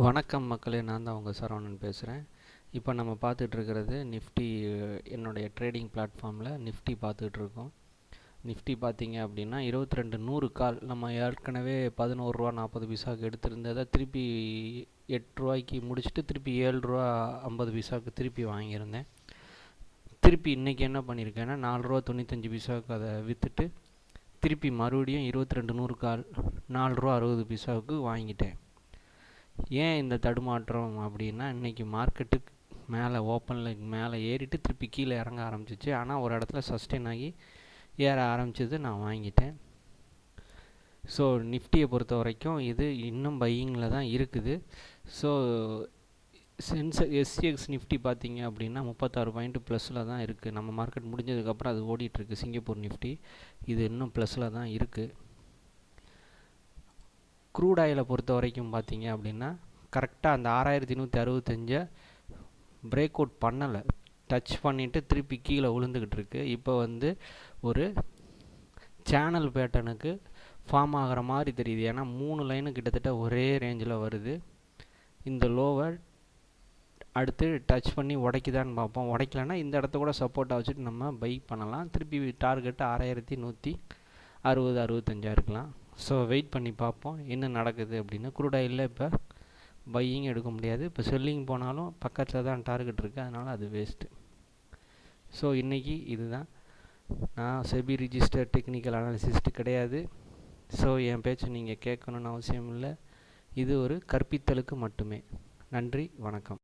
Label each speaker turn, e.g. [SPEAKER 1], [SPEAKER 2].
[SPEAKER 1] வணக்கம் மக்களே, நான் தான் உங்கள் சரவணன் பேசுகிறேன். இப்போ நம்ம பார்த்துட்ருக்கிறது நிஃப்டி. என்னுடைய ட்ரேடிங் பிளாட்ஃபார்மில் நிஃப்டி பார்த்துட்ருக்கோம். நிஃப்டி பார்த்தீங்க அப்படின்னா 22 கால் நம்ம ஏற்கனவே 11 ரூபா 40 பைசாவுக்கு எடுத்திருந்ததை திருப்பி 8 ரூபாய்க்கு முடிச்சுட்டு திருப்பி 7 ரூபா 50 பைசாவுக்கு திருப்பி வாங்கியிருந்தேன். திருப்பி இன்றைக்கி என்ன பண்ணியிருக்கேன்னா 4 ரூபா 95 பைசாவுக்கு அதை விற்றுட்டு திருப்பி மறுபடியும் 22 கால் 4 ரூபா 60 பைசாவுக்கு வாங்கிட்டேன். ஏன் இந்த தடுமாற்றம் அப்படின்னா, இன்றைக்கி மார்க்கெட்டுக்கு மேலே ஓப்பனில் மேலே ஏறிட்டு திருப்பி கீழே இறங்க ஆரம்பிச்சிச்சு. ஆனால் ஒரு இடத்துல சஸ்டெயின் ஆகி ஏற ஆரம்பிச்சது, நான் வாங்கிட்டேன். ஸோ நிஃப்டியை பொறுத்த வரைக்கும் இது இன்னும் பையிங்கில் தான் இருக்குது. ஸோ எஸ்சிஎக்ஸ் நிஃப்டி பார்த்திங்க அப்படின்னா 36 பாயிண்ட் ப்ளஸில் தான் இருக்குது. நம்ம மார்க்கெட் முடிஞ்சதுக்கப்புறம் அது ஓடிட்டுருக்கு. சிங்கப்பூர் நிஃப்டி இது இன்னும் ப்ளஸில் தான் இருக்குது. க்ரூட் ஆயிலை பொறுத்த வரைக்கும் பார்த்தீங்க அப்படின்னா கரெக்டாக அந்த 6165 பிரேக் அவுட் பண்ணலை, டச் பண்ணிவிட்டு திருப்பி கீழே விழுந்துக்கிட்டு இருக்கு. இப்போ ஒரு சேனல் பேட்டர்னுக்கு ஃபார்ம் ஆகிற மாதிரி தெரியுது. ஏன்னா 3 லைனு கிட்டத்தட்ட ஒரே ரேஞ்சில் வருது. இந்த லோவை அடுத்து டச் பண்ணி உடைக்குதான்னு பார்ப்போம். உடைக்கலன்னா இந்த இடத்த கூட சப்போர்ட்டாக வச்சுட்டு நம்ம பை பண்ணலாம். திருப்பி டார்கெட்டு 6165 இருக்கலாம். ஸோ வெயிட் பண்ணி பார்ப்போம் என்ன நடக்குது அப்படின்னு. க்ரூட் ஆயிலில் இப்போ பையிங் எடுக்க முடியாது. இப்போ செல்லிங் போனாலும் பக்கத்தில் தான் டார்கெட் இருக்குது, அதனால் அது வேஸ்ட்டு. ஸோ இன்றைக்கி இதுதான். நான் செபி ரிஜிஸ்டர் டெக்னிக்கல் அனாலிசிஸ்ட்டு கிடையாது. ஸோ என் பேச்சு நீங்கள் கேட்கணுன்னு அவசியம் இல்லை. இது ஒரு கற்பித்தலுக்கு மட்டுமே. நன்றி, வணக்கம்.